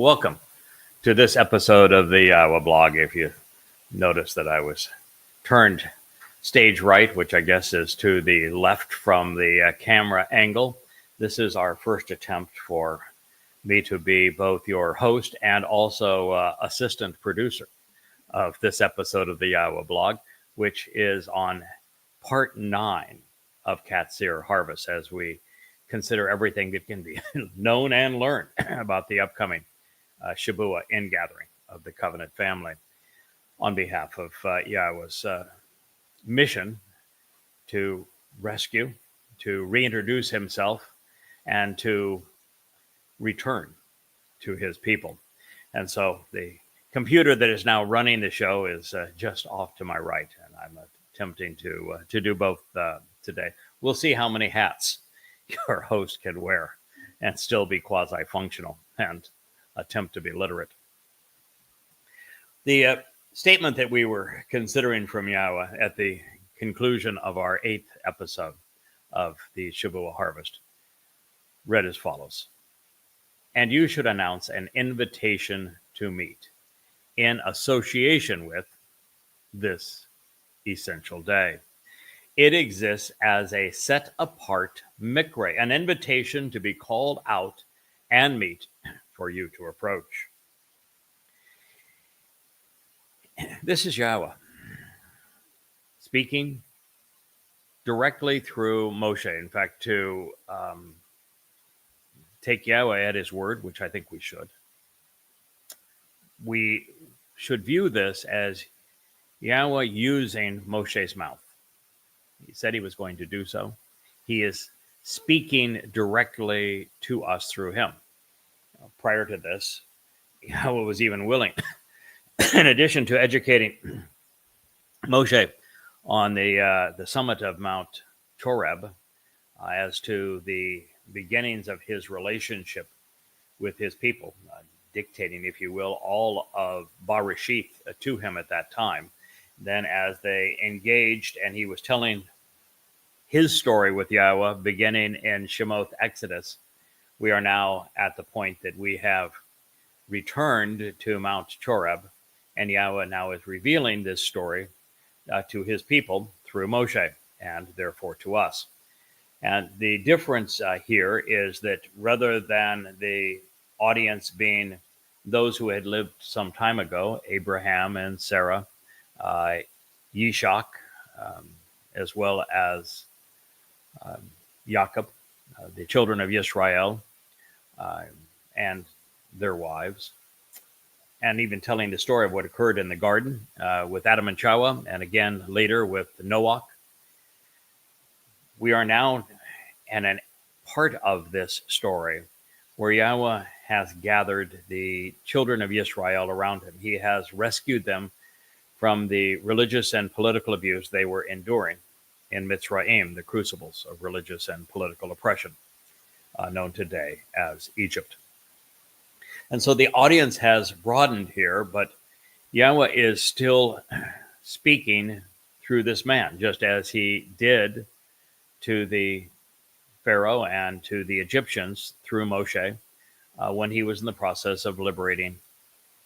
welcome to this episode of the YAHOWAH blog. If you notice that I was turned stage right, which I guess is to the left from the camera angle, this is our first attempt for me to be both your host and also assistant producer of this episode of the YAHOWAH blog, which is on part 9 of Qatsyr Harvest, as we consider everything that can be known and learned about the upcoming Shabuah ingathering of the covenant family, on behalf of YAHOWAH's mission to rescue, to reintroduce himself, and to return to his people. And so the computer that is now running the show is just off to my right, and I'm attempting to do both today. We'll see how many hats your host can wear and still be quasi-functional and attempt to be literate. The statement that we were considering from YAHOWAH at the conclusion of our 8th episode of the Shabuah Harvest read as follows: "And you should announce an invitation to meet in association with this essential day. It exists as a set-apart mikre, an invitation to be called out and meet for you to approach." This is YAHOWAH speaking directly through Moshe. In fact, to take YAHOWAH at his word, which I think we should view this as YAHOWAH using Moshe's mouth. He said he was going to do so. He is speaking directly to us through him. Prior to this, YAHOWAH was even willing, in addition to educating Moshe on the summit of Mount Towrah, as to the beginnings of his relationship with his people, dictating, if you will, all of Barashith to him at that time. Then as they engaged and he was telling his story with YAHOWAH, beginning in Shemoth Exodus, we are now at the point that we have returned to Mount Choreb, and YAHOWAH now is revealing this story to his people through Moshe, and therefore to us. And the difference here is that rather than the audience being those who had lived some time ago, Abraham and Sarah, Yishak, as well as Jacob, the children of Israel, and their wives, and even telling the story of what occurred in the garden with Adam and Chawah, and again later with Noah. We are now in a part of this story where YAHOWAH has gathered the children of Israel around him. He has rescued them from the religious and political abuse they were enduring in Mitzrayim, the crucibles of religious and political oppression, known today as Egypt. And so the audience has broadened here, but YAHOWAH is still speaking through this man, just as he did to the Pharaoh and to the Egyptians through Moshe when he was in the process of liberating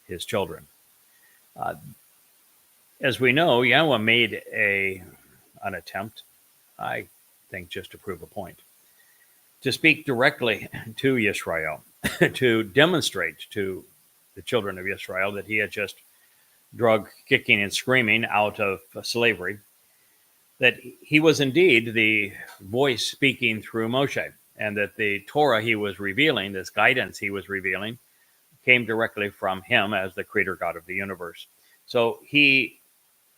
his children. As we know, YAHOWAH made an attempt, I think just to prove a point, to speak directly to Israel, to demonstrate to the children of Israel that he had just drug kicking and screaming out of slavery, that he was indeed the voice speaking through Moshe, and that the Torah he was revealing, this guidance he was revealing, came directly from him as the creator God of the universe. So he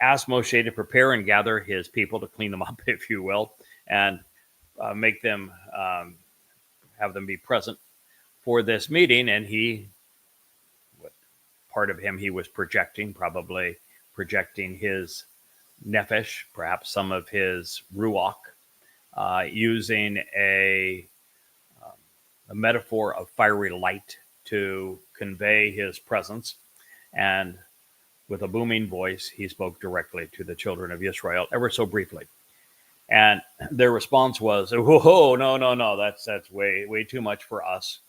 asked Moshe to prepare and gather his people, to clean them up, if you will, and make them, have them be present for this meeting. And what part of him he was projecting, probably projecting his nephesh, perhaps some of his ruach, using a metaphor of fiery light to convey his presence. And with a booming voice, he spoke directly to the children of Israel, ever so briefly. And their response was, "Whoa, no, that's way too much for us.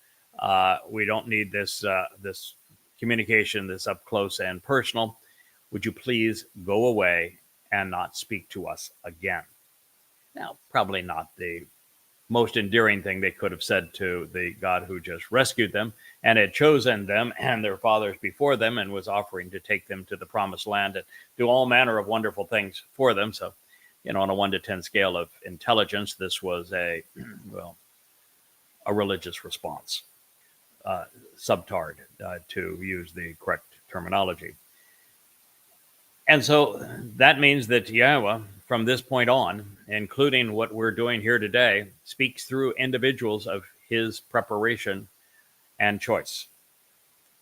We don't need this this communication, this up close and personal. Would you please go away and not speak to us again? Now, probably not the most endearing thing they could have said to the God who just rescued them and had chosen them and their fathers before them and was offering to take them to the promised land and do all manner of wonderful things for them. So, on a 1 to 10 scale of intelligence, this was a religious response, subtard, to use the correct terminology. And so that means that Yahowah, from this point on, including what we're doing here today, speaks through individuals of his preparation and choice.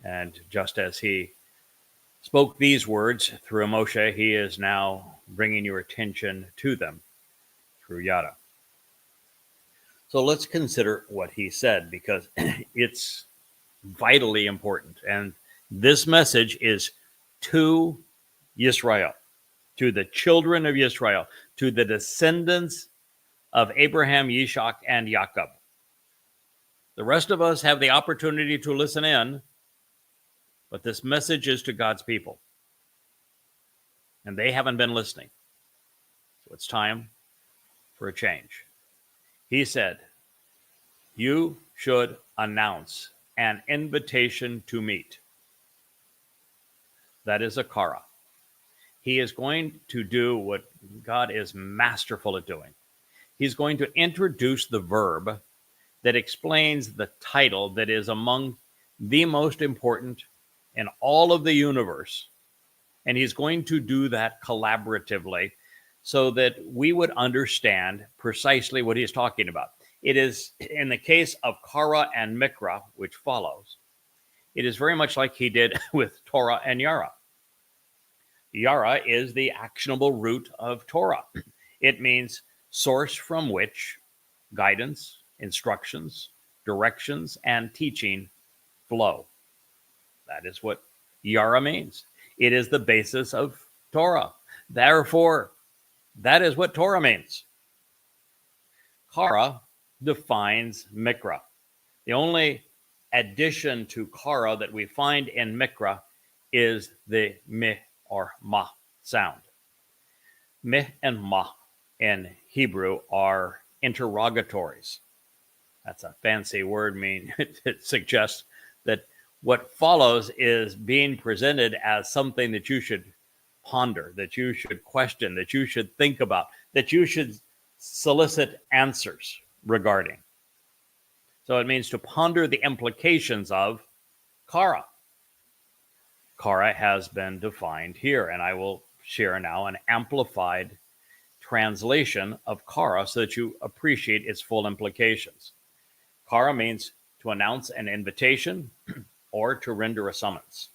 And just as he spoke these words through Moshe, he is now bringing your attention to them through Yada. So let's consider what he said, because it's vitally important. And this message is to Yisrael, to the children of Yisrael, to the descendants of Abraham, Yishak, and Jacob. The rest of us have the opportunity to listen in, but this message is to God's people. And they haven't been listening. So it's time for a change. He said, you should announce an invitation to meet. That is a kara. He is going to do what God is masterful at doing. He's going to introduce the verb that explains the title that is among the most important in all of the universe. And he's going to do that collaboratively so that we would understand precisely what he's talking about. It is, in the case of Kara and Mikra, which follows, it is very much like he did with Torah and Yara. Yara is the actionable root of Torah. It means source from which guidance, instructions, directions, and teaching flow. That is what Yara means. It is the basis of Torah. Therefore, that is what Torah means. Kara defines Mikra. The only addition to Kara that we find in Mikra is the meh or ma sound. Meh and ma in Hebrew are interrogatories. That's a fancy word. It suggests that what follows is being presented as something that you should ponder, that you should question, that you should think about, that you should solicit answers regarding. So it means to ponder the implications of Kara. Kara has been defined here, and I will share now an amplified translation of Kara so that you appreciate its full implications. Kara means to announce an invitation or to render a summons.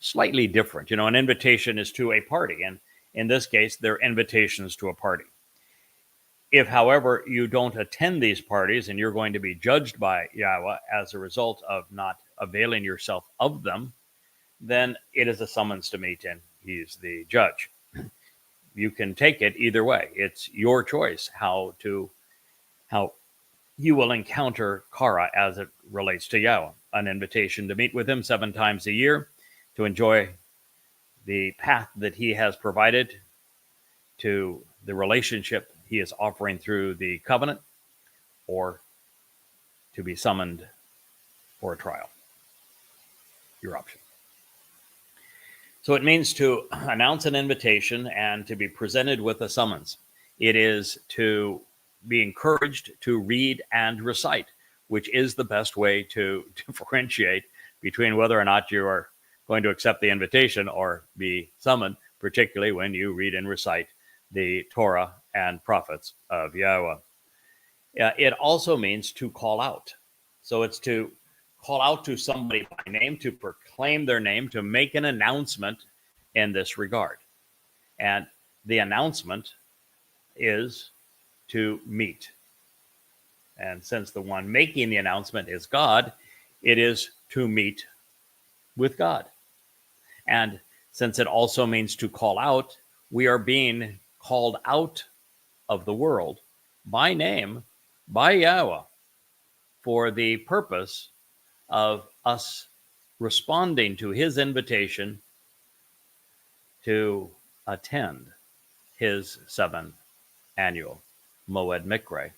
Slightly different. An invitation is to a party, and in this case, they're invitations to a party. If, however, you don't attend these parties and you're going to be judged by Yahowah as a result of not availing yourself of them, then it is a summons to meet, and he's the judge. You can take it either way. It's your choice how you will encounter Kara as it relates to Yahowah. An invitation to meet with him 7 times a year, to enjoy the path that he has provided, to the relationship he is offering through the covenant, or to be summoned for a trial. Your option. So it means to announce an invitation and to be presented with a summons. It is to be encouraged to read and recite, which is the best way to differentiate between whether or not you are going to accept the invitation or be summoned, particularly when you read and recite the Torah and prophets of Yahowah. It also means to call out. So it's to call out to somebody by name, to proclaim their name, to make an announcement in this regard. And the announcement is to meet. And since the one making the announcement is God, it is to meet with God. And since it also means to call out, we are being called out of the world by name, by Yahowah, for the purpose of us responding to his invitation to attend his 7th annual Moed Mikre,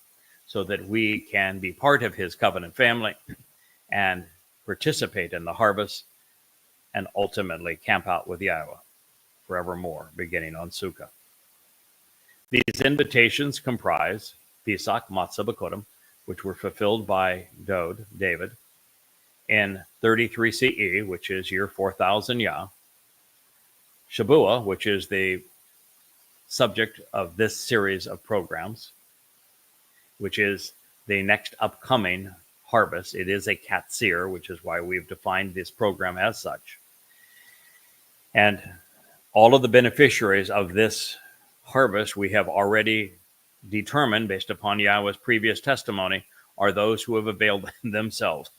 so that we can be part of his covenant family and participate in the harvest and ultimately camp out with Yahowah forevermore, beginning on Sukkah. These invitations comprise Pesach, Matzah, Bakodim, which were fulfilled by David, in 33 CE, which is year 4000 Yah, Shabuah, which is the subject of this series of programs, which is the next upcoming harvest. It is a Qatsyr, which is why we've defined this program as such. And all of the beneficiaries of this harvest we have already determined, based upon Yahweh's previous testimony, are those who have availed themselves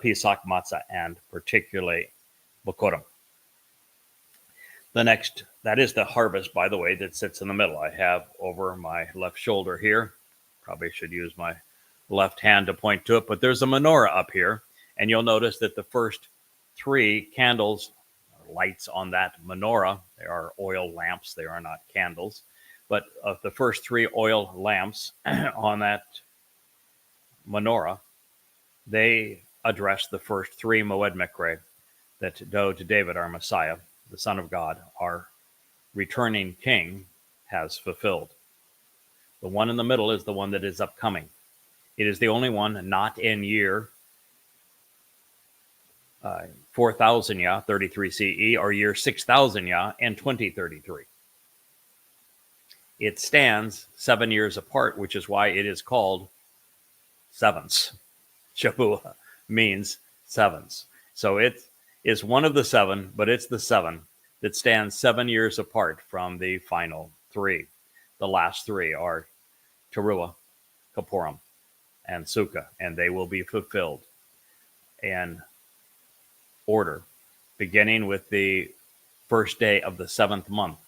Pesach, Matzah, and particularly Bakodim. The next, that is the harvest, by the way, that sits in the middle. I have over my left shoulder here. Probably should use my left hand to point to it, but there's a menorah up here, and you'll notice that the first 3 candles, lights on that menorah, they are oil lamps, they are not candles, but of the first 3 oil lamps on that menorah, they address the first 3 Moed Mikre that David, our Messiah, the Son of God, our returning King, has fulfilled. The one in the middle is the one that is upcoming. It is the only one not in year 4000 Yah, 33 CE, or year 6000 Yah in 2033. It stands 7 years apart, which is why it is called sevens. Shabuah means sevens. So it is one of the 7, but it's the 7 that stands 7 years apart from the final 3. The last 3 are Towrah, Kippurim, and Sukkah, and they will be fulfilled in order, beginning with the first day of the 7th month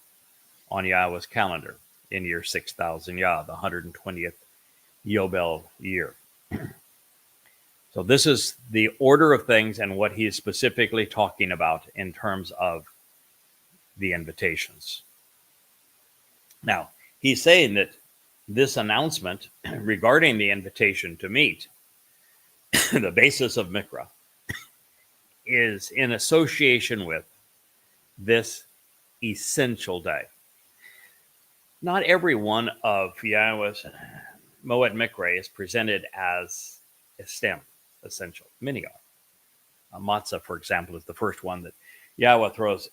on Yahweh's calendar in year 6000 Yah, the 120th Yobel year. So this is the order of things and what he is specifically talking about in terms of the invitations. Now, he's saying that this announcement regarding the invitation to meet, the basis of Mikra, is in association with this essential day. Not every one of Yahweh's Moed Mikre is presented as a stem, essential. Many are. Matzah, for example, is the first one that Yahweh throws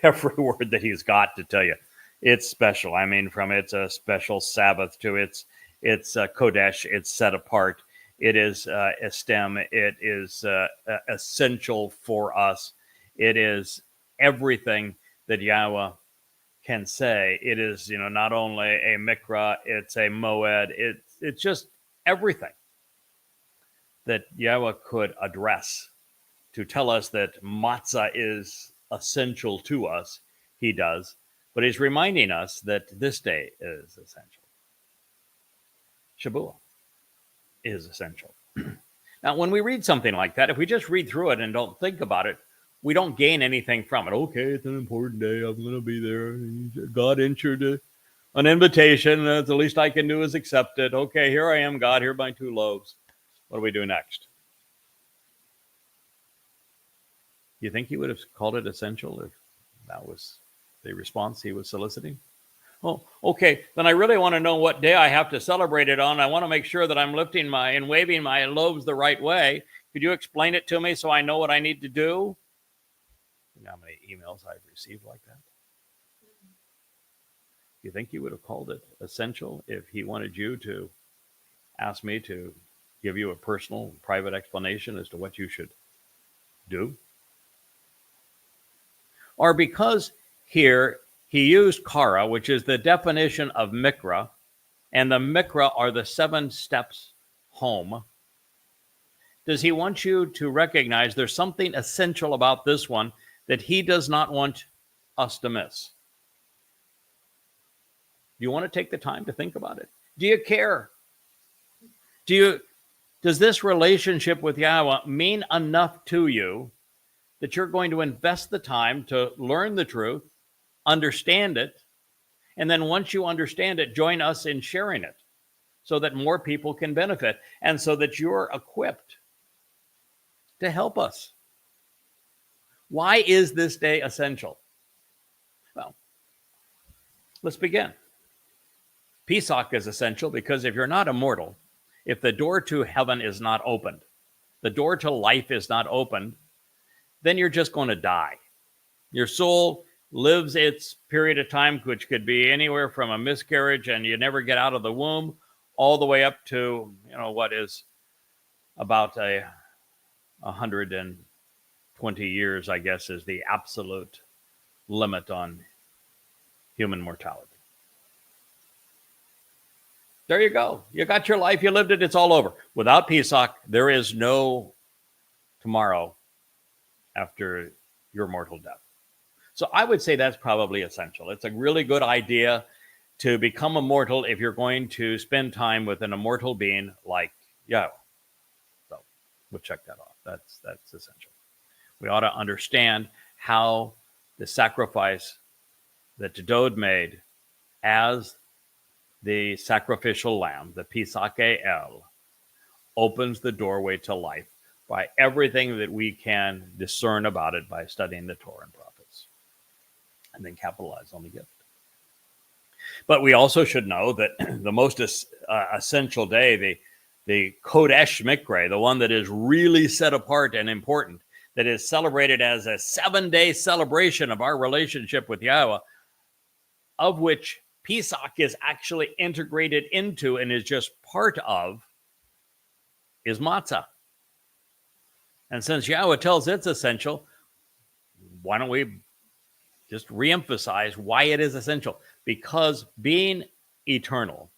every word that he's got to tell you. It's special. I mean, from it's a special Sabbath to it's Kodesh, it's set apart. It is a stem. It is essential for us. It is everything that Yahweh can say. It is, not only a mikra, it's a moed. It's just everything that Yahweh could address to tell us that matzah is essential to us. He does, but he's reminding us that this day is essential. Shabuah is essential. Now, when we read something like that, if we just read through it and don't think about it, we don't gain anything from it. Okay, it's an important day. I'm going to be there. God issued an invitation. The least I can do is accept it. Okay, here I am, God. Here are my 2 loaves. What do we do next? You think he would have called it essential if that was the response he was soliciting? Oh, okay, then I really want to know what day I have to celebrate it on. I want to make sure that I'm lifting and waving my loaves the right way. Could you explain it to me so I know what I need to do? You know how many emails I've received like that? You think he would have called it essential if he wanted you to ask me to give you a personal, private explanation as to what you should do? Or because here he used kara, which is the definition of mikra, and the mikra are the 7 steps home. Does he want you to recognize there's something essential about this one that he does not want us to miss? Do you want to take the time to think about it? Do you care? Do Does this relationship with Yahowah mean enough to you that you're going to invest the time to learn the truth, understand it, and then once you understand it, join us in sharing it so that more people can benefit and so that you're equipped to help us? Why is this day essential? Well, let's begin. Pesach is essential because if you're not immortal, if the door to heaven is not opened, the door to life is not opened, then you're just going to die. Your soul lives its period of time, which could be anywhere from a miscarriage and you never get out of the womb, all the way up to, what is about 120 years, I guess, is the absolute limit on human mortality. There you go. You got your life, you lived it, it's all over. Without Pesach, there is no tomorrow after your mortal death. So I would say that's probably essential. It's a really good idea to become immortal if you're going to spend time with an immortal being like Yahowah. So we'll check that off. That's essential. We ought to understand how the sacrifice that Dod made as the sacrificial lamb, the Pesach El, opens the doorway to life by everything that we can discern about it by studying the Torah and prophets, and then capitalize on the gift. But we also should know that the most essential day, the Kodesh Mikre, the one that is really set apart and important, that is celebrated as a 7-day celebration of our relationship with Yahowah, of which Pesach is actually integrated into and is just part of, is matzah. And since Yahowah tells it's essential, why don't we just reemphasize why it is essential? Because being eternal,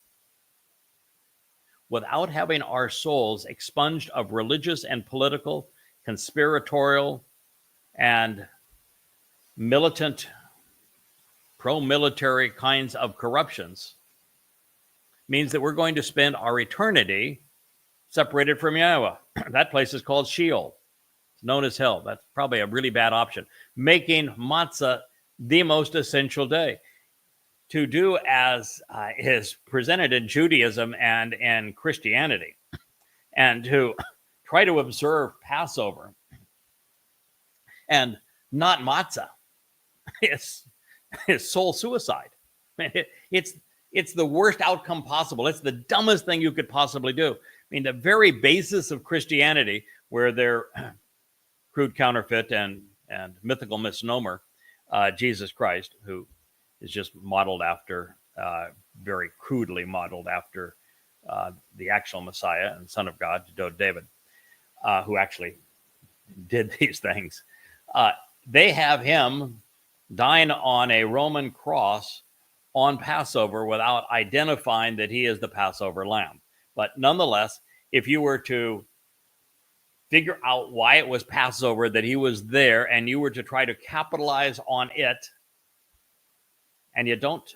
without having our souls expunged of religious and political, conspiratorial, and militant, pro-military kinds of corruptions, means that we're going to spend our eternity separated from Yahowah. That place is called Sheol. It's known as hell. That's probably a really bad option. Making matzah the most essential day. To do as is presented in Judaism and in Christianity, and to try to observe Passover and not matzah is soul suicide. It's the worst outcome possible. It's the dumbest thing you could possibly do. I mean, the very basis of Christianity, where their crude counterfeit and mythical misnomer, Jesus Christ, who is just modeled after, very crudely modeled after the actual Messiah and Son of God, David, who actually did these things. They have him dying on a Roman cross on Passover without identifying that he is the Passover lamb. But nonetheless, if you were to figure out why it was Passover, that he was there, and you were to try to capitalize on it, and you don't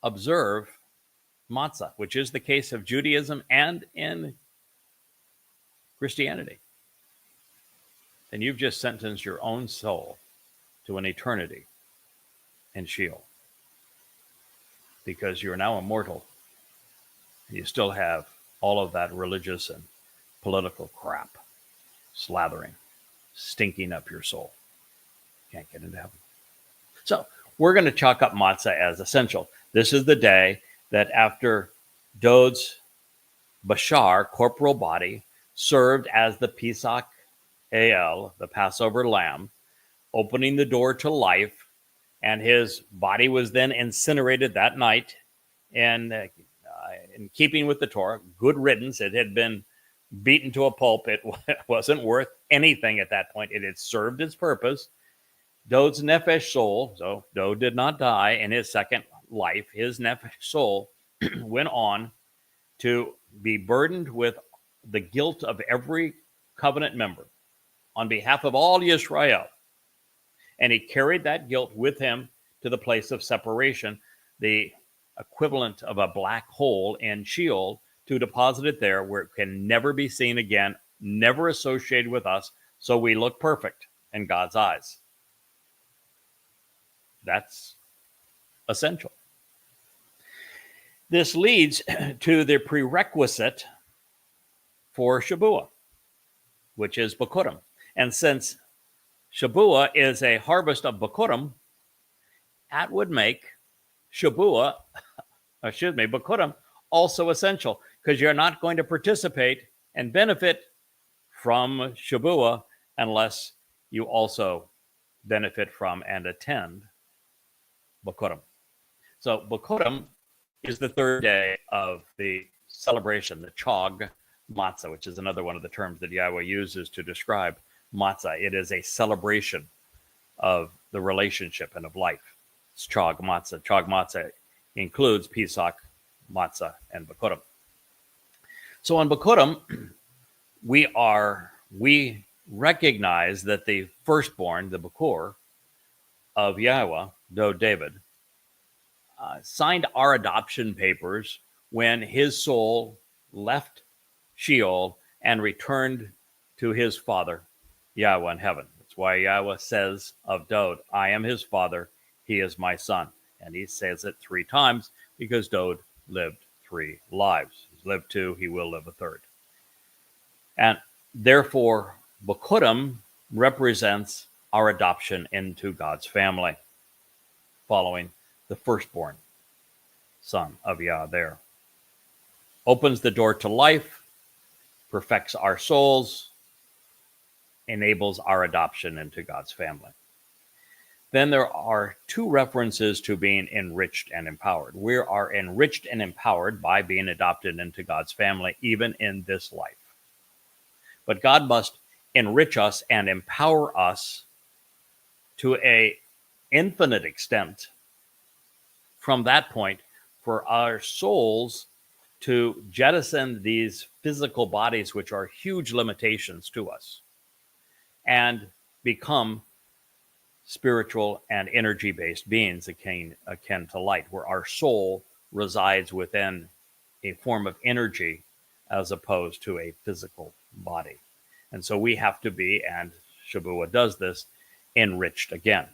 observe matzah, which is the case of Judaism and in Christianity, then you've just sentenced your own soul to an eternity in Sheol, because you're now immortal. You still have all of that religious and political crap slathering, stinking up your soul. Can't get into heaven. So we're going to chalk up matzah as essential. This is the day that after Dod's Bashar, corporal body, served as the Pesach El, the Passover lamb, opening the door to life, and his body was then incinerated that night. And in keeping with the Torah, good riddance. It had been beaten to a pulp. It wasn't worth anything at that point. It had served its purpose. Dod's nefesh soul, so Dod did not die in his second life. His nefesh soul went on to be burdened with the guilt of every covenant member on behalf of all Yisrael. And he carried that guilt with him to the place of separation, the equivalent of a black hole in Sheol, to deposit it there where it can never be seen again, never associated with us, so we look perfect in God's eyes. That's essential. This leads to the prerequisite for Shabuah, which is Bikurim. And since Shabuah is a harvest of Bikurim, that would make Bikurim also essential, because you're not going to participate and benefit from Shabuah unless you also benefit from and attend Bikurim. So Bikurim is the third day of the celebration, the Chog Matzah, which is another one of the terms that Yahweh uses to describe matzah. It is a celebration of the relationship and of life. It's Chog Matzah. Chog Matzah includes Pesach, Matzah, and Bikurim. So on Bikurim, we recognize that the firstborn, the Bikor of Yahweh, Dod David, signed our adoption papers when his soul left Sheol and returned to his father, Yahweh in heaven. That's why Yahweh says of Dod, I am his father, he is my son. And he says it 3 times because Dod lived 3 lives. He's lived 2, he will live a 3rd. And therefore, Bikurim represents our adoption into God's family, following the firstborn son of Yah there. Opens the door to life, perfects our souls, enables our adoption into God's family. Then there are 2 references to being enriched and empowered. We are enriched and empowered by being adopted into God's family, even in this life. But God must enrich us and empower us to an infinite extent from that point for our souls to jettison these physical bodies, which are huge limitations to us, and become spiritual and energy-based beings akin to light, where our soul resides within a form of energy as opposed to a physical body. And so we have to be, and Shabuah does this, enriched again.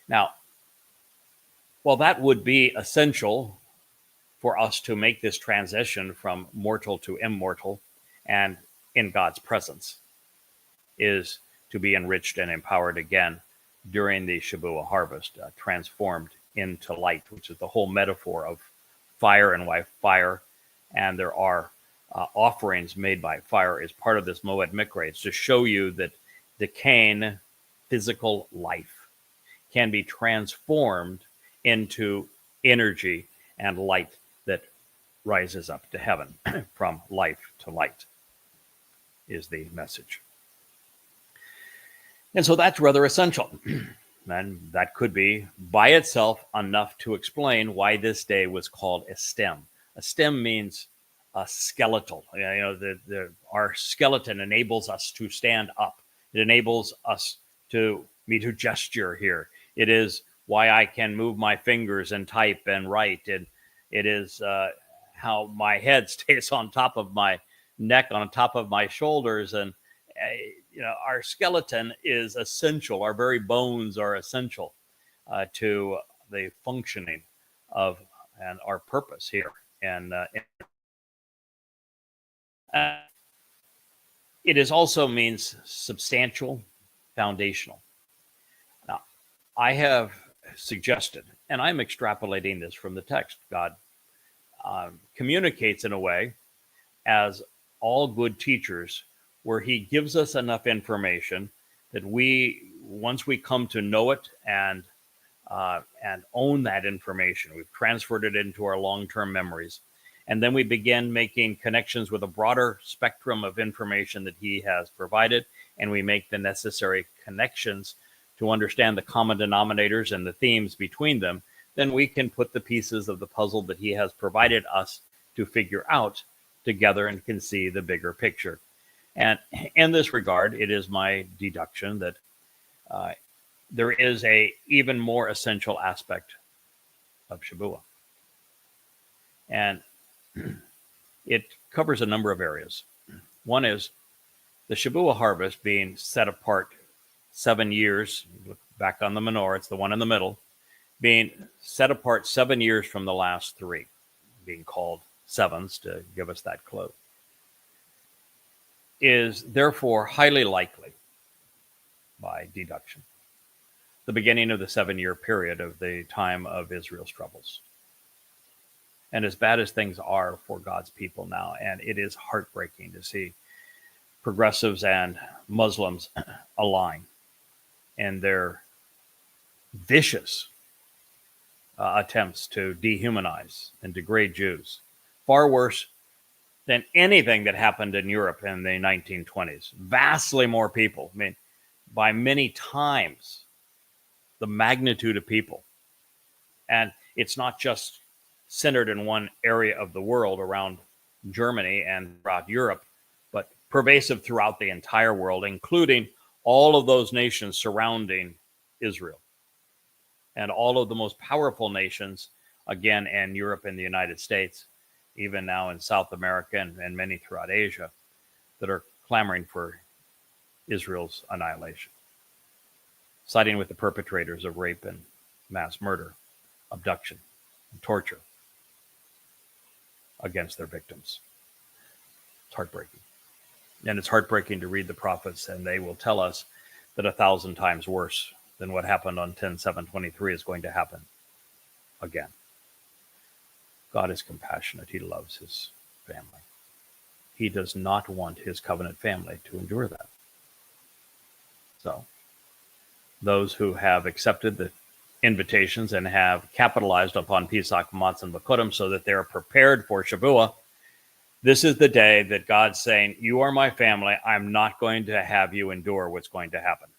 Now, while that would be essential for us to make this transition from mortal to immortal and in God's presence, is to be enriched and empowered again during the Shabuah harvest, transformed into light, which is the whole metaphor of fire and why fire, and there are offerings made by fire is part of this Moed Mikra. It's to show you that decaying physical life can be transformed into energy and light that rises up to heaven. From life to light is the message. And so that's rather essential. And that could be by itself enough to explain why this day was called a stem. A stem means a skeletal. Our skeleton enables us to stand up. It enables us me to gesture here. It is why I can move my fingers and type and write. And it is how my head stays on top of my neck, on top of my shoulders. And, our skeleton is essential. Our very bones are essential to the functioning of and our purpose here. And it is also means substantial, foundational. Now, I have suggested, and I'm extrapolating this from the text, God communicates in a way, as all good teachers, where he gives us enough information that once we come to know it and own that information, we've transferred it into our long-term memories. And then we begin making connections with a broader spectrum of information that he has provided, and we make the necessary connections to understand the common denominators and the themes between them. Then we can put the pieces of the puzzle that he has provided us to figure out together and can see the bigger picture. And in this regard, it is my deduction that there is a even more essential aspect of Shabuah. And it covers a number of areas. One is the Shavuot harvest being set apart 7 years. Look back on the menorah, it's the one in the middle, being set apart 7 years from the last 3, being called sevens to give us that clue, is therefore highly likely, by deduction, the beginning of the 7-year period of the time of Israel's troubles. And as bad as things are for God's people now, and it is heartbreaking to see progressives and Muslims align in their vicious attempts to dehumanize and degrade Jews, far worse than anything that happened in Europe in the 1920s. Vastly more people, I mean, by many times the magnitude of people. And it's not just centered in one area of the world around Germany and throughout Europe, but pervasive throughout the entire world, including all of those nations surrounding Israel and all of the most powerful nations, again, in Europe and the United States, even now in South America and many throughout Asia, that are clamoring for Israel's annihilation, siding with the perpetrators of rape and mass murder, abduction, and torture against their victims. It's heartbreaking. And it's heartbreaking to read the prophets, and they will tell us that 1,000 times worse than what happened on 10/7/23 is going to happen again. God is compassionate. He loves his family. He does not want his covenant family to endure that. So, those who have accepted the invitations and have capitalized upon Pesach, Matzah, and Bakurim so that they're prepared for Shavuot, this is the day that God's saying, you are my family. I'm not going to have you endure what's going to happen.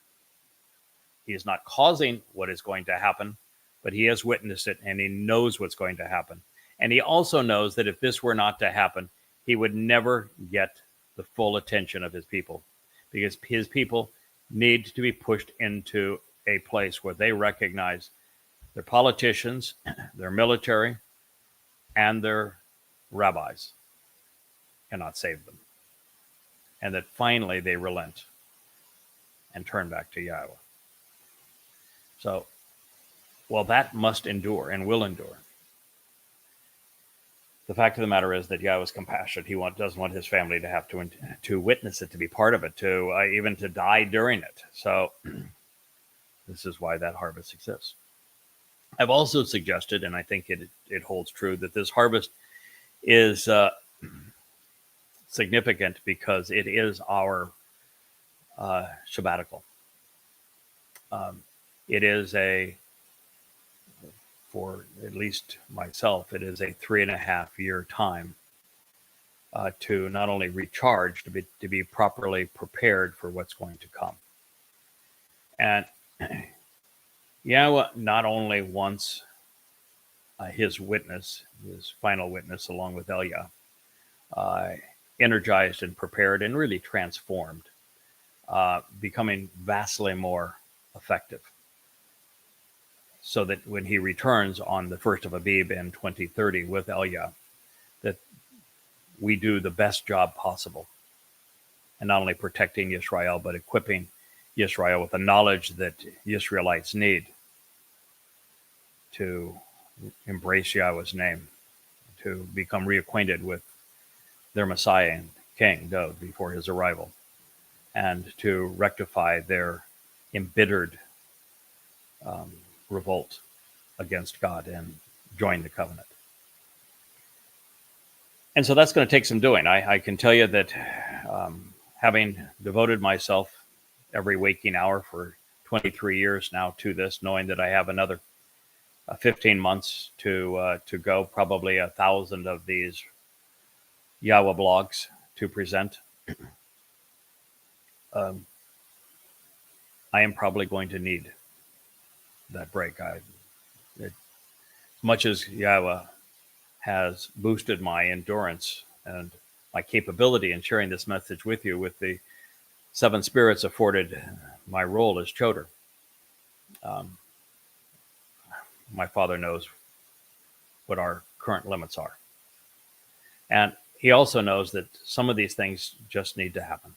He is not causing what is going to happen, but he has witnessed it, and he knows what's going to happen. And he also knows that if this were not to happen, he would never get the full attention of his people, because his people need to be pushed into a place where they recognize their politicians, their military, and their rabbis cannot save them. And that finally they relent and turn back to Yahowah. So, well, that must endure and will endure. The fact of the matter is that Yahowah is compassionate. He doesn't want his family to have to witness it, to be part of it, to even to die during it. So this is why that harvest exists. I've also suggested, and I think it holds true, that this harvest is significant because it is our Shabbatical. It is for at least myself, it is a 3.5-year time to not only recharge, to be properly prepared for what's going to come. And Yahowah not only wants his witness, his final witness, along with Elia, energized and prepared and really transformed, becoming vastly more effective, so that when he returns on the 1st of Abib in 2030 with Elia, that we do the best job possible, and not only protecting Yisrael, but equipping Yisrael with the knowledge that Israelites need to embrace Yahweh's name, to become reacquainted with their Messiah and King, Dov, before his arrival, and to rectify their embittered revolt against God and join the covenant. And so that's going to take some doing. I can tell you that having devoted myself every waking hour for 23 years now to this, knowing that I have another 15 months to go, probably 1,000 of these Yahowah blogs to present, I am probably going to need that break. As much as Yahowah has boosted my endurance and my capability in sharing this message with you, with the 7 spirits afforded my role as choder, my Father knows what our current limits are. And he also knows that some of these things just need to happen,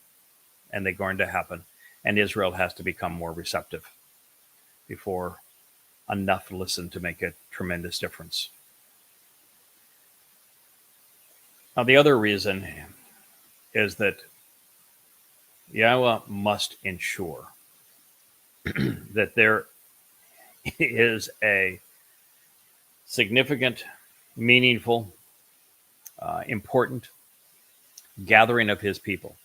and they're going to happen, and Israel has to become more receptive before enough listen to make a tremendous difference. Now, the other reason is that YAHOWAH must ensure that there is a significant, meaningful, important gathering of his people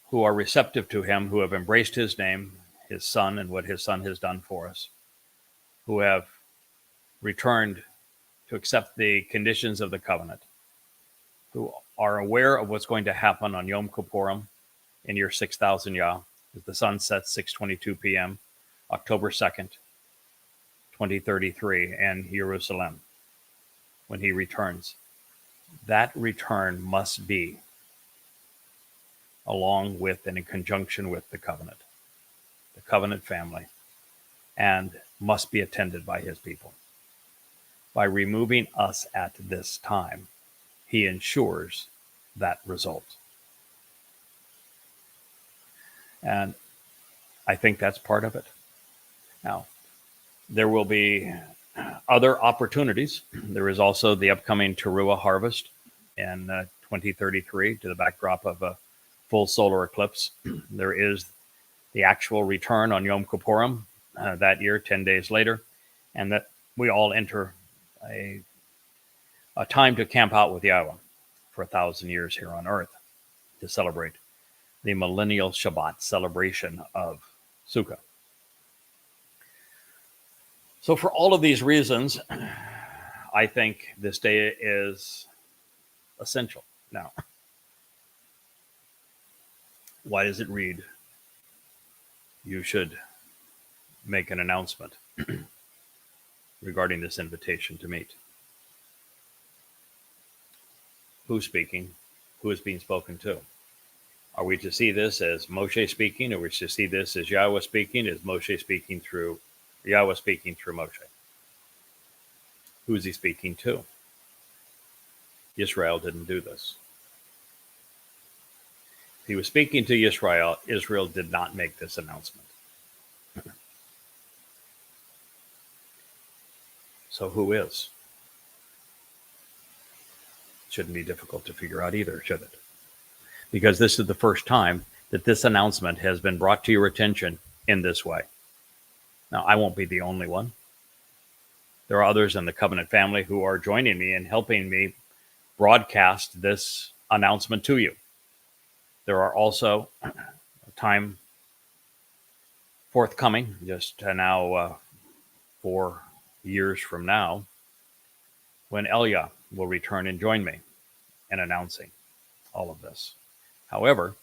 who are receptive to him, who have embraced his name, his son, and what his son has done for us, who have returned to accept the conditions of the covenant, who are aware of what's going to happen on Yom Kippurim in year 6000 Yah, as the sun sets 6:22 p.m., October 2nd, 2033, and Jerusalem, when he returns. That return must be along with and in conjunction with the covenant family, and must be attended by his people. By removing us at this time, he ensures that result. And I think that's part of it. Now, there will be other opportunities. There is also the upcoming Towrah harvest in 2033 to the backdrop of a full solar eclipse. There is the actual return on Yom Kippurim that year, 10 days later, and that we all enter a time to camp out with YAHOWAH for 1,000 years here on earth to celebrate the millennial Shabat celebration of Sukkah. So for all of these reasons, I think this day is essential. Now, why does it read, you should make an announcement regarding this invitation to meet? Who's speaking? Who is being spoken to? Are we to see this as Moshe speaking? Are we to see this as YAHOWAH speaking? Is Moshe speaking through YAHOWAH speaking through Moshe? Who is he speaking to? Israel didn't do this. If he was speaking to Israel, Israel did not make this announcement. So who is? Shouldn't be difficult to figure out either, should it? Because this is the first time that this announcement has been brought to your attention in this way. Now, I won't be the only one. There are others in the covenant family who are joining me and helping me broadcast this announcement to you. There are also a time forthcoming, just now 4 years from now, when Elia will return and join me in announcing all of this. However,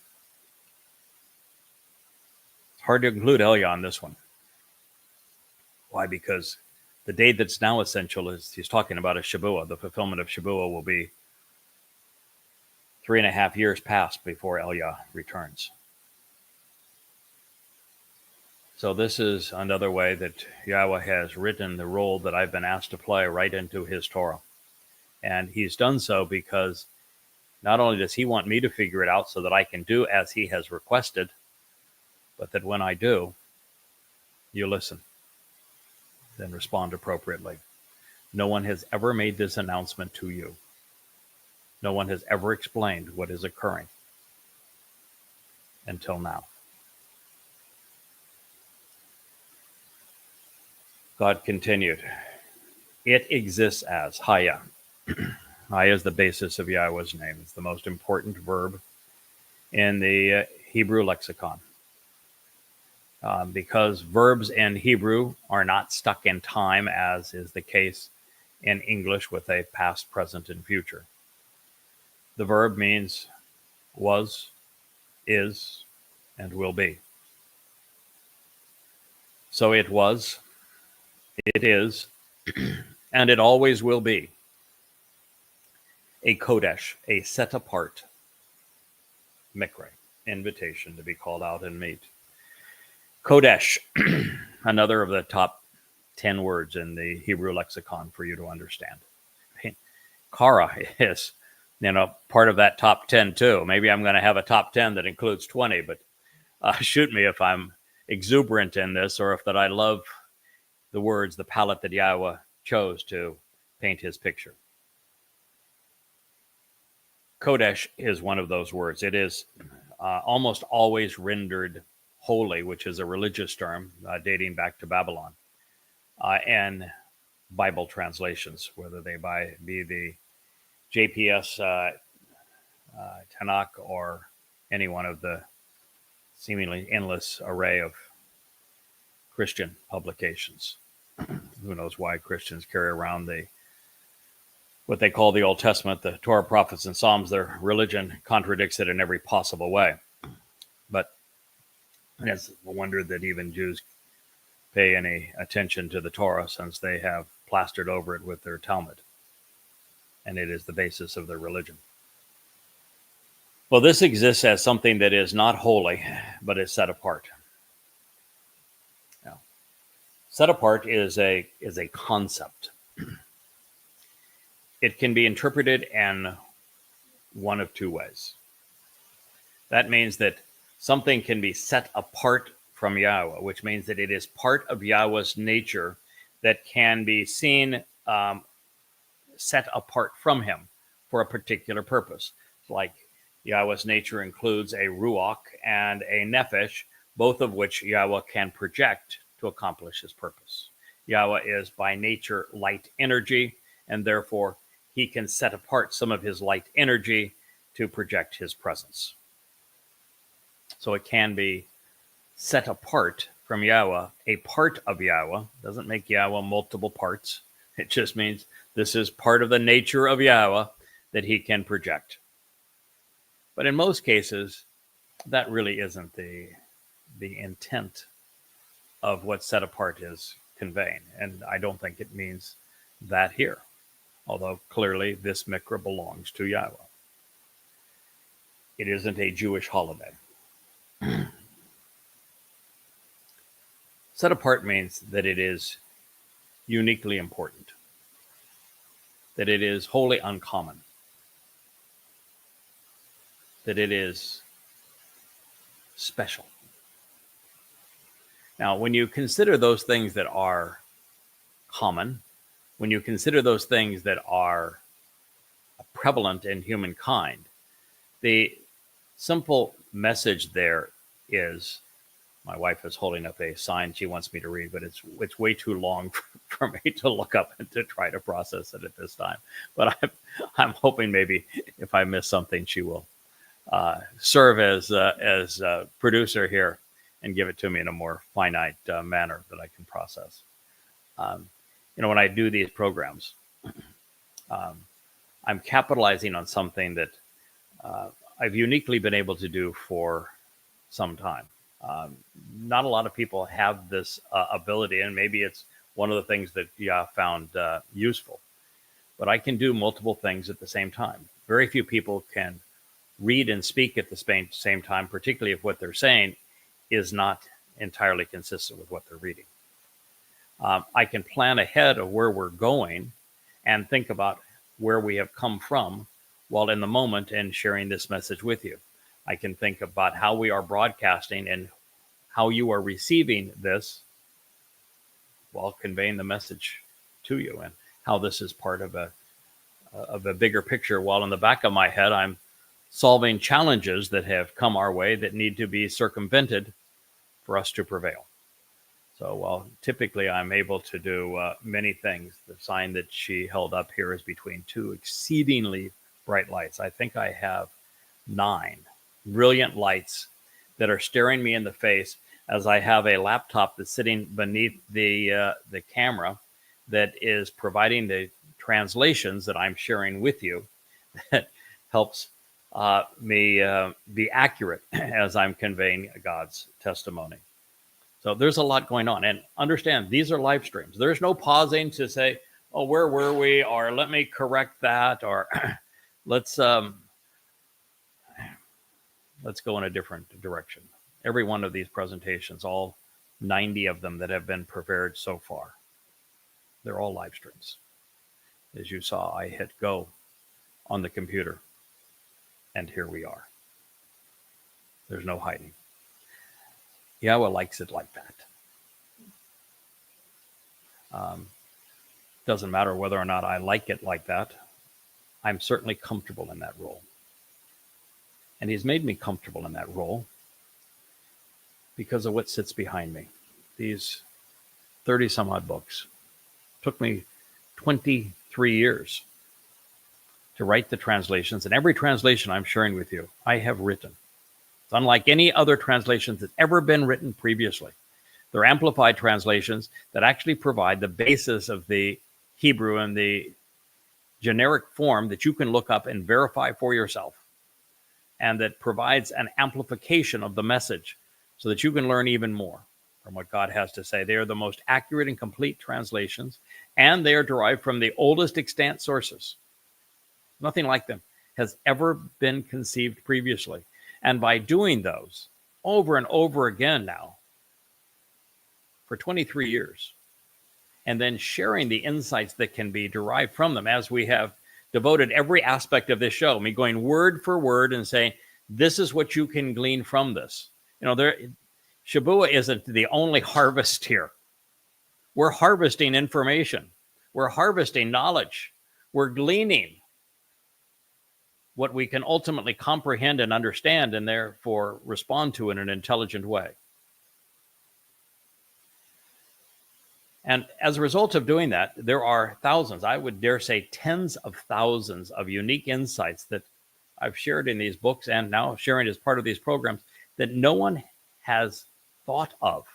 it's hard to include Elia on this one. Why? Because the day that's now essential is he's talking about a Shabuah. The fulfillment of Shabuah will be 3.5 years past before Elia returns. So this is another way that YAHOWAH has written the role that I've been asked to play right into his Torah. And he's done so because not only does he want me to figure it out so that I can do as he has requested, but that when I do, you listen, then respond appropriately. No one has ever made this announcement to you. No one has ever explained what is occurring until now. God continued. It exists as Haya. Haya is the basis of YAHOWAH's name. It's the most important verb in the Hebrew lexicon. Because verbs in Hebrew are not stuck in time, as is the case in English with a past, present, and future. The verb means was, is, and will be. So it was, it is, and it always will be a Kodesh, a set apart mikre, invitation to be called out and meet. Kodesh, another of the top 10 words in the Hebrew lexicon for you to understand. Kara is, part of that top 10 too. Maybe I'm going to have a top 10 that includes 20, but shoot me if I'm exuberant in this, or if that I love the words, the palette that Yahweh chose to paint his picture. Kodesh is one of those words. It is almost always rendered holy, which is a religious term dating back to Babylon, and Bible translations, whether they be the JPS Tanakh or any one of the seemingly endless array of Christian publications. Who knows why Christians carry around what they call the Old Testament, the Torah, prophets, and Psalms. Their religion contradicts it in every possible way. But it's a wonder that even Jews pay any attention to the Torah, since they have plastered over it with their Talmud, and it is the basis of their religion. Well, this exists as something that is not holy, but is set apart. Now, set apart is a concept. It can be interpreted in one of two ways. That means that something can be set apart from Yahweh, which means that it is part of Yahweh's nature that can be seen set apart from him for a particular purpose. Like Yahweh's nature includes a ruach and a nephesh, both of which Yahweh can project to accomplish his purpose. Yahweh is by nature light energy, and therefore he can set apart some of his light energy to project his presence. So it can be set apart from Yahweh. A part of Yahweh doesn't make Yahweh multiple parts. It just means this is part of the nature of Yahweh that he can project. But in most cases, that really isn't the intent of what set apart is conveying. And I don't think it means that here, although clearly this mikra belongs to Yahweh. It isn't a Jewish holiday. Set apart means that it is uniquely important, that it is wholly uncommon, that it is special. Now, when you consider those things that are common, when you consider those things that are prevalent in humankind, the simple message there is, my wife is holding up a sign she wants me to read, but it's way too long for me to look up and to try to process it at this time. But I'm hoping maybe if I miss something, she will serve as a producer here and give it to me in a more finite manner that I can process. When I do these programs, I'm capitalizing on something that I've uniquely been able to do for some time. Not a lot of people have this ability, and maybe it's one of the things that Yah found useful. But I can do multiple things at the same time. Very few people can read and speak at the same time, particularly if what they're saying is not entirely consistent with what they're reading. I can plan ahead of where we're going and think about where we have come from while in the moment and sharing this message with you. I can think about how we are broadcasting and how you are receiving this while conveying the message to you, and how this is part of a bigger picture, while in the back of my head I'm solving challenges that have come our way that need to be circumvented for us to prevail. So while typically I'm able to do many things, the sign that she held up here is between two exceedingly bright lights. I think I have 9 brilliant lights that are staring me in the face as I have a laptop that's sitting beneath the camera that is providing the translations that I'm sharing with you, that helps me be accurate as I'm conveying God's testimony. So there's a lot going on. And understand, these are live streams. There's no pausing to say, oh, where were we? Or let me correct that. Or let's go in a different direction. Every one of these presentations, all 90 of them that have been prepared so far, they're all live streams. As you saw, I hit go on the computer. And here we are. There's no hiding. Yahweh likes it like that. Doesn't matter whether or not I like it like that. I'm certainly comfortable in that role. And he's made me comfortable in that role because of what sits behind me. These 30 some odd books. Took me 23 years to write the translations, and every translation I'm sharing with you, I have written. It's unlike any other translations that's ever been written previously. They're amplified translations that actually provide the basis of the Hebrew and the generic form that you can look up and verify for yourself, and that provides an amplification of the message so that you can learn even more from what God has to say. They are the most accurate and complete translations, and they are derived from the oldest extant sources. Nothing like them has ever been conceived previously. And by doing those over and over again now for 23 years, and then sharing the insights that can be derived from them, as we have devoted every aspect of this show, me going word for word and saying, this is what you can glean from this. Shabuah isn't the only harvest here. We're harvesting information. We're harvesting knowledge. We're gleaning what we can ultimately comprehend and understand, and therefore respond to in an intelligent way. And as a result of doing that, there are thousands, I would dare say tens of thousands of unique insights that I've shared in these books and now sharing as part of these programs that no one has thought of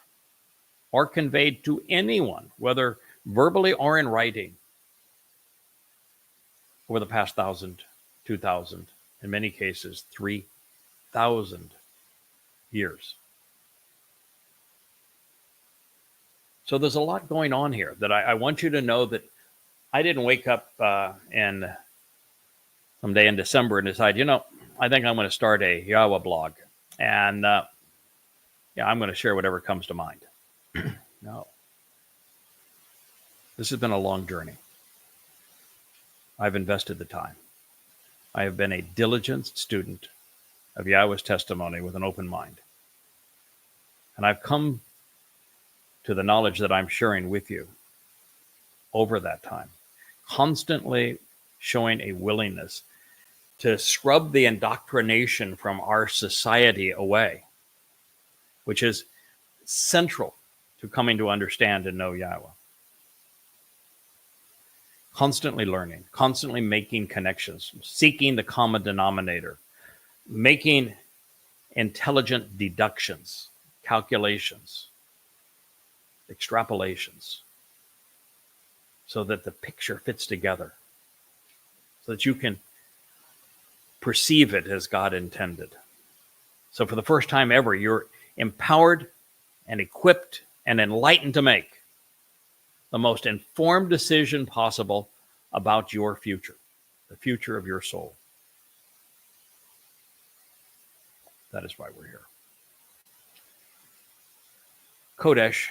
or conveyed to anyone, whether verbally or in writing, over the past 1,000, 2,000, in many cases, 3,000 years. So there's a lot going on here that I want you to know that I didn't wake up someday in December and decide, I think I'm going to start a YAHOWAH blog. And I'm going to share whatever comes to mind. No. This has been a long journey. I've invested the time. I have been a diligent student of Yahweh's testimony with an open mind. And I've come to the knowledge that I'm sharing with you over that time, constantly showing a willingness to scrub the indoctrination from our society away, which is central to coming to understand and know Yahweh. Constantly learning, constantly making connections, seeking the common denominator, making intelligent deductions, calculations, extrapolations, so that the picture fits together, so that you can perceive it as God intended. So for the first time ever, you're empowered and equipped and enlightened to make the most informed decision possible about your future, the future of your soul. That is why we're here. Kodesh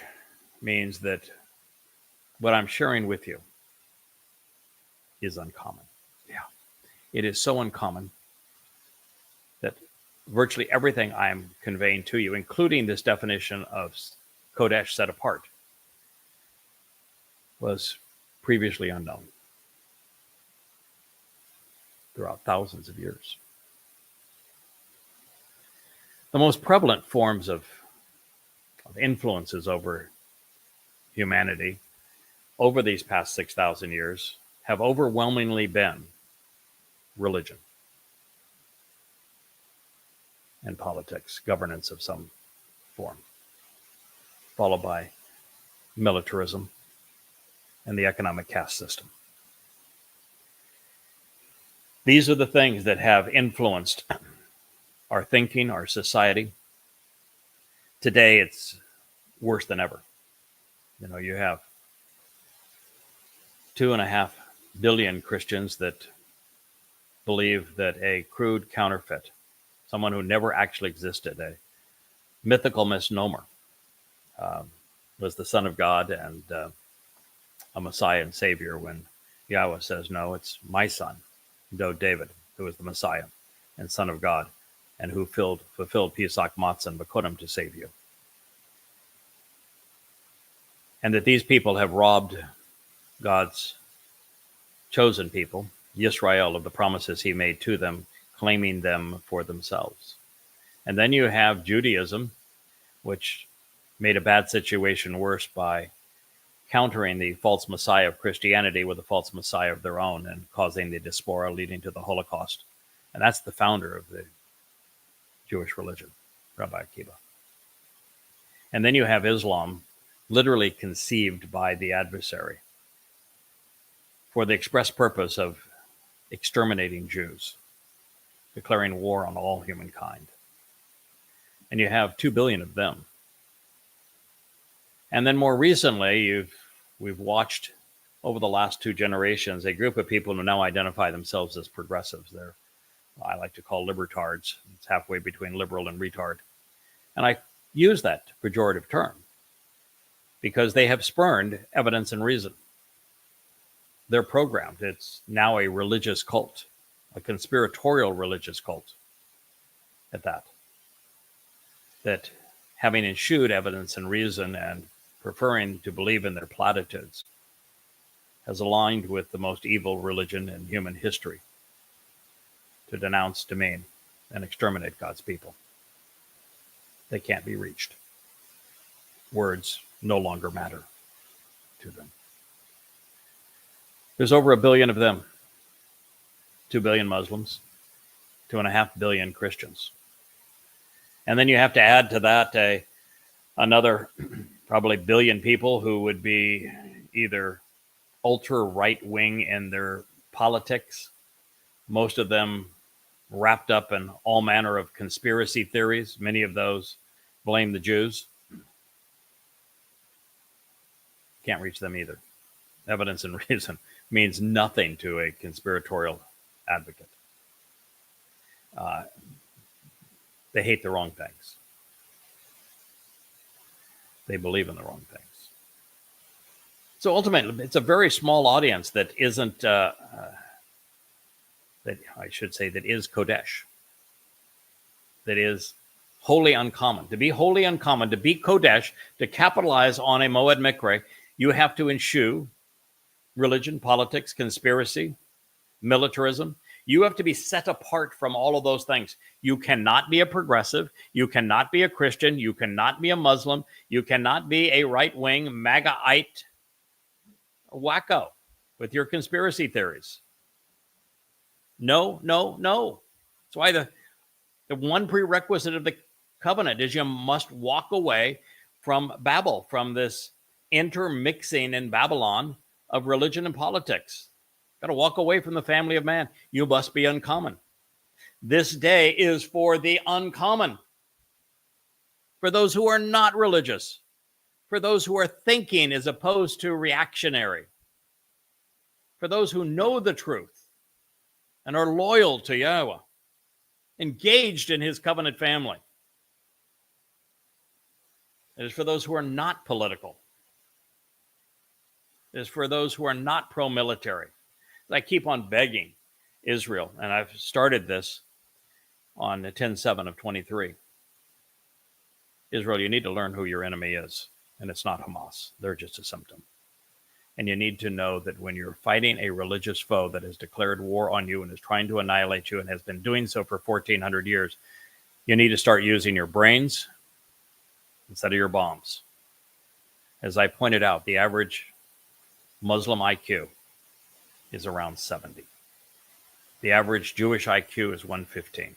means that what I'm sharing with you is uncommon. Yeah, it is so uncommon that virtually everything I'm conveying to you, including this definition of Kodesh, set apart, was previously unknown throughout thousands of years. The most prevalent forms of influences over humanity over these past 6,000 years have overwhelmingly been religion and politics, governance of some form, followed by militarism and the economic caste system. These are the things that have influenced our thinking, our society. Today, it's worse than ever. You have 2.5 billion Christians that believe that a crude counterfeit, someone who never actually existed, a mythical misnomer, was the Son of God and a Messiah and Savior, when Yahweh says, no, it's my son, though David, who was the Messiah and Son of God, and who fulfilled Pesach Matzah Bakodim to save you. And that these people have robbed God's chosen people, Yisrael, of the promises he made to them, claiming them for themselves. And then you have Judaism, which made a bad situation worse by countering the false Messiah of Christianity with a false Messiah of their own and causing the diaspora, leading to the Holocaust. And that's the founder of the Jewish religion, Rabbi Akiva. And then you have Islam, literally conceived by the adversary for the express purpose of exterminating Jews, declaring war on all humankind. And you have 2 billion of them. And then more recently, we've watched over the last 2 generations a group of people who now identify themselves as progressives. They're, I like to call libertards. It's halfway between liberal and retard. And I use that pejorative term because they have spurned evidence and reason. They're programmed. It's now a religious cult, a conspiratorial religious cult at that. That having eschewed evidence and reason and preferring to believe in their platitudes has aligned with the most evil religion in human history to denounce, demean, and exterminate God's people. They can't be reached. Words no longer matter to them. There's over 1 billion of them, 2 billion Muslims, 2.5 billion Christians. And then you have to add to that another probably billion people who would be either ultra right-wing in their politics, most of them wrapped up in all manner of conspiracy theories. Many of those blame the Jews. Can't reach them either. Evidence and reason means nothing to a conspiratorial advocate. They hate the wrong things. They believe in the wrong things. So ultimately, it's a very small audience that isn't, that I should say, that is Kodesh. That is wholly uncommon. To be wholly uncommon, to be Kodesh, to capitalize on a Moed Mikre, you have to eschew religion, politics, conspiracy, militarism. You have to be set apart from all of those things. You cannot be a progressive. You cannot be a Christian. You cannot be a Muslim. You cannot be a right-wing MAGAite wacko with your conspiracy theories. No, no, no. That's why the one prerequisite of the covenant is you must walk away from Babel, from this intermixing in Babylon of religion and politics. Got to walk away from the family of man. You must be uncommon. This day is for the uncommon, for those who are not religious, for those who are thinking as opposed to reactionary, for those who know the truth and are loyal to Yahweh, engaged in his covenant family. It is for those who are not political. It is for those who are not pro-military. I keep on begging Israel, and I've started this on 10/7 of 23. Israel, you need to learn who your enemy is, and it's not Hamas. They're just a symptom. And you need to know that when you're fighting a religious foe that has declared war on you and is trying to annihilate you and has been doing so for 1,400 years, you need to start using your brains instead of your bombs. As I pointed out, the average Muslim IQ is around 70. The average Jewish IQ is 115.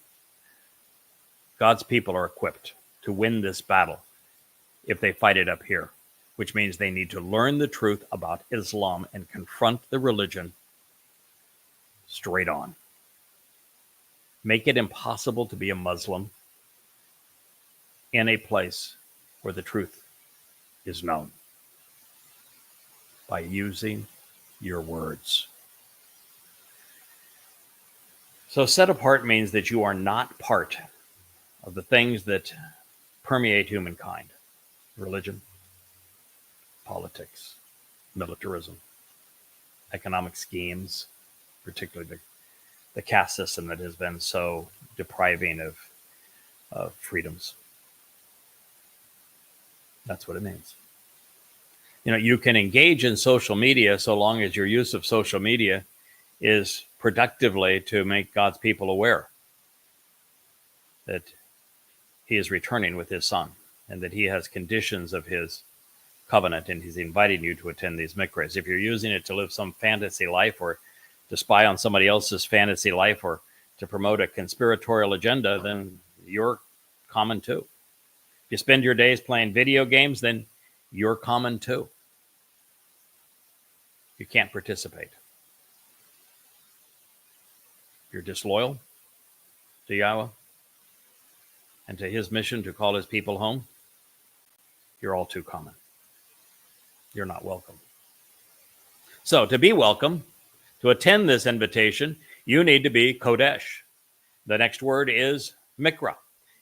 God's people are equipped to win this battle if they fight it up here, which means they need to learn the truth about Islam and confront the religion straight on. Make it impossible to be a Muslim in a place where the truth is known by using your words. So set apart means that you are not part of the things that permeate humankind: religion, politics, militarism, economic schemes, particularly the caste system that has been so depriving of freedoms. That's what it means. You can engage in social media so long as your use of social media is productively to make God's people aware that he is returning with his son and that he has conditions of his covenant, and he's inviting you to attend these mikvahs. If you're using it to live some fantasy life or to spy on somebody else's fantasy life or to promote a conspiratorial agenda, then you're common too. If you spend your days playing video games, then you're common too. You can't participate. If you're disloyal to Yahweh and to his mission to call his people home, you're all too common. You're not welcome. So to be welcome, to attend this invitation, you need to be Kodesh. The next word is Mikra.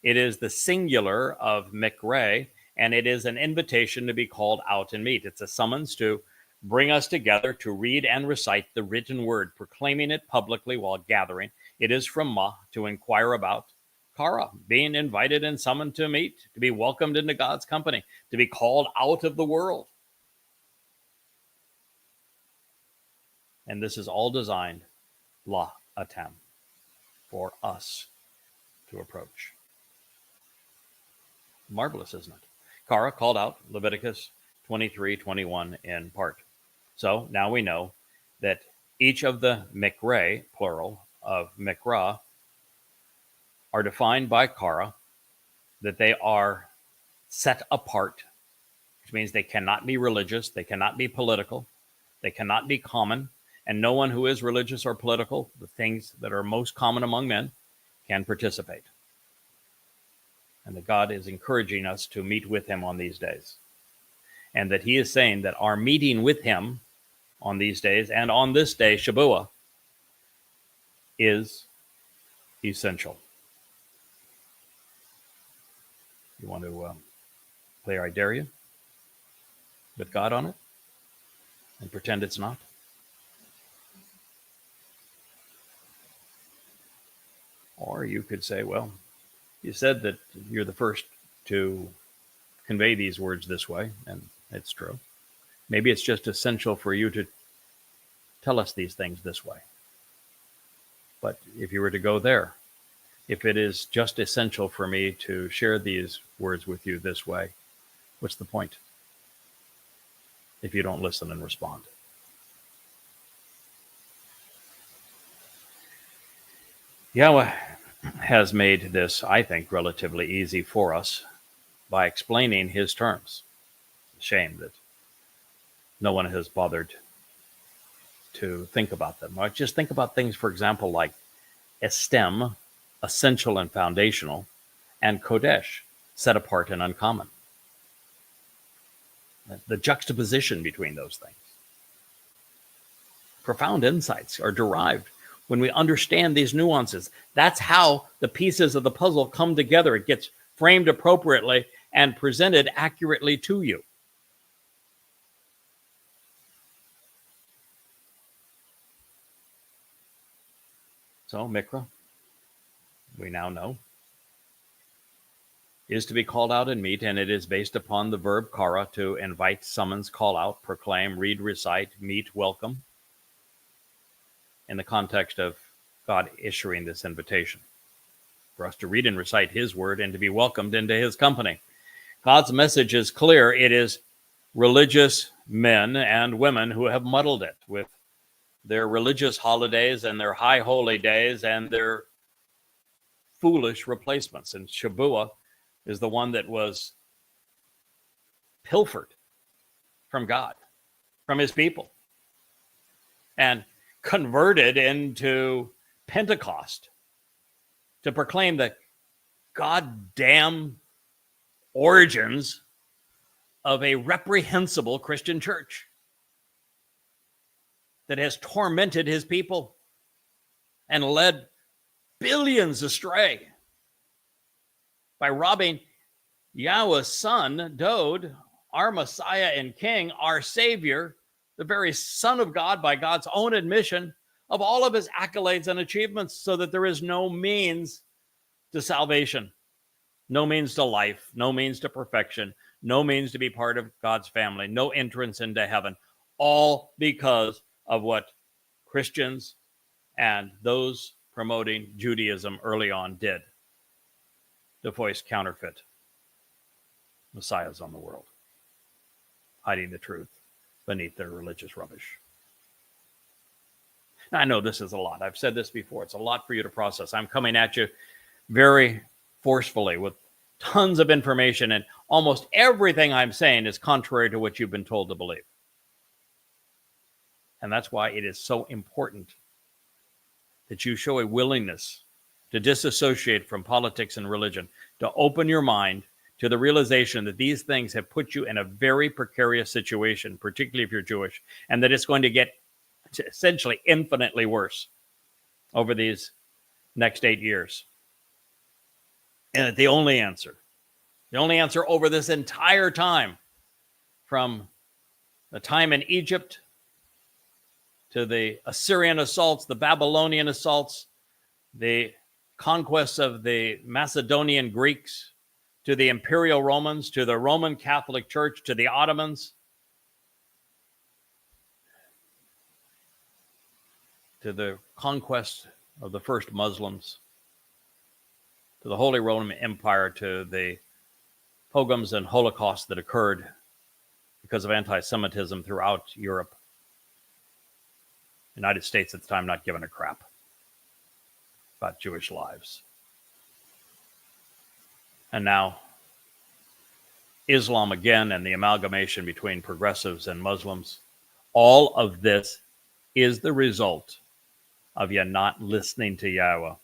It is the singular of Mikre, and it is an invitation to be called out and meet. It's a summons to bring us together to read and recite the written word, proclaiming it publicly while gathering. It is from Ma, to inquire about Kara, being invited and summoned to meet, to be welcomed into God's company, to be called out of the world. And this is all designed, la atam, for us to approach. Marvelous, isn't it? Kara called out, Leviticus 23:21 in part. So now we know that each of the mikre, plural, of mikra, are defined by Kara, that they are set apart, which means they cannot be religious, they cannot be political, they cannot be common, and no one who is religious or political, the things that are most common among men, can participate. And that God is encouraging us to meet with him on these days. And that he is saying that our meeting with him on these days and on this day, Shabuah, is essential. You want to play I Dare You with God on it and pretend it's not? Or you could say, well, you said that you're the first to convey these words this way, and it's true. Maybe it's just essential for you to tell us these things this way. But if you were to go there, if it is just essential for me to share these words with you this way, what's the point? If you don't listen and respond. Yahweh has made this, I think, relatively easy for us by explaining his terms. Shame that no one has bothered to think about them. Just think about things, for example, like estem, essential and foundational, and kodesh, set apart and uncommon. The juxtaposition between those things. Profound insights are derived when we understand these nuances. That's how the pieces of the puzzle come together. It gets framed appropriately and presented accurately to you. So, Mikra, we now know, is to be called out and meet, and it is based upon the verb kara, to invite, summons, call out, proclaim, read, recite, meet, welcome, in the context of God issuing this invitation for us to read and recite his word and to be welcomed into his company. God's message is clear. It is religious men and women who have muddled it with their religious holidays and their high holy days and their foolish replacements. And Shabuah is the one that was pilfered from God, from his people, and converted into Pentecost to proclaim the goddamn origins of a reprehensible Christian church that has tormented his people and led billions astray by robbing Yahweh's son, Dode, our Messiah and King, our Savior, the very Son of God by God's own admission, of all of his accolades and achievements, so that there is no means to salvation, no means to life, no means to perfection, no means to be part of God's family, no entrance into heaven, all because of what Christians and those promoting Judaism early on did to voice counterfeit messiahs on the world, hiding the truth beneath their religious rubbish. Now, I know this is a lot. I've said this before. It's a lot for you to process. I'm coming at you very forcefully with tons of information, and almost everything I'm saying is contrary to what you've been told to believe. And that's why it is so important that you show a willingness to disassociate from politics and religion, to open your mind to the realization that these things have put you in a very precarious situation, particularly if you're Jewish, and that it's going to get essentially infinitely worse over these next 8 years. And that the only answer over this entire time, from the time in Egypt to the Assyrian assaults, the Babylonian assaults, the conquests of the Macedonian Greeks, to the Imperial Romans, to the Roman Catholic Church, to the Ottomans, to the conquest of the first Muslims, to the Holy Roman Empire, to the pogroms and Holocaust that occurred because of anti-Semitism throughout Europe. United States at the time not giving a crap about Jewish lives. And now Islam again, and the amalgamation between progressives and Muslims. All of this is the result of you not listening to Yahweh.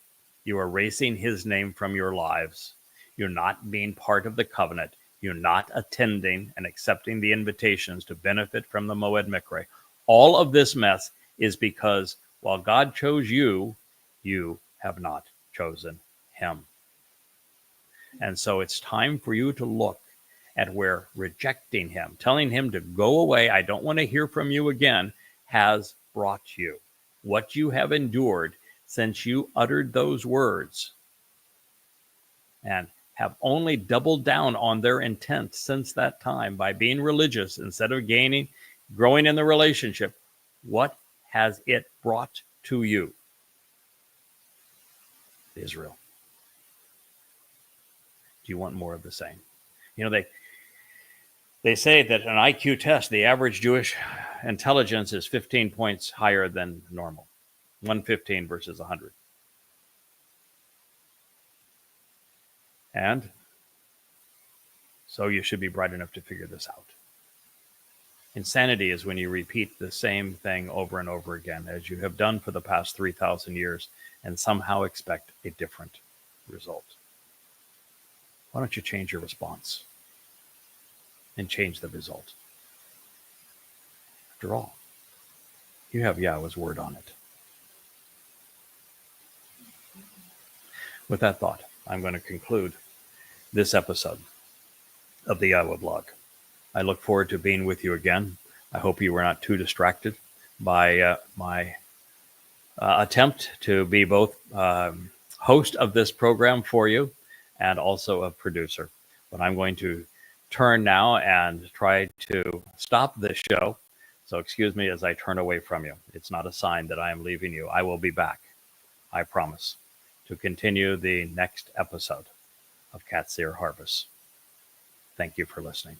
You are erasing his name from your lives. You're not being part of the covenant. You're not attending and accepting the invitations to benefit from the Moed Mikre. All of this mess is because while God chose you, you have not chosen him. And so it's time for you to look at where rejecting him, telling him to go away, I don't want to hear from you again, has brought you. What you have endured since you uttered those words, and have only doubled down on their intent since that time by being religious instead of growing in the relationship. What has it brought to you? Israel. Do you want more of the same? You know, they say that an IQ test, the average Jewish intelligence is 15 points higher than normal. 115 versus 100. And so you should be bright enough to figure this out. Insanity is when you repeat the same thing over and over again, as you have done for the past 3,000 years, and somehow expect a different result. Why don't you change your response and change the result? After all, you have Yahweh's word on it. With that thought, I'm going to conclude this episode of the YAHOWAH blog. I look forward to being with you again. I hope you were not too distracted by my attempt to be both host of this program for you and also a producer. But I'm going to turn now and try to stop this show. So excuse me as I turn away from you. It's not a sign that I am leaving you. I will be back, I promise, to continue the next episode of Qatsyr Harvest. Thank you for listening.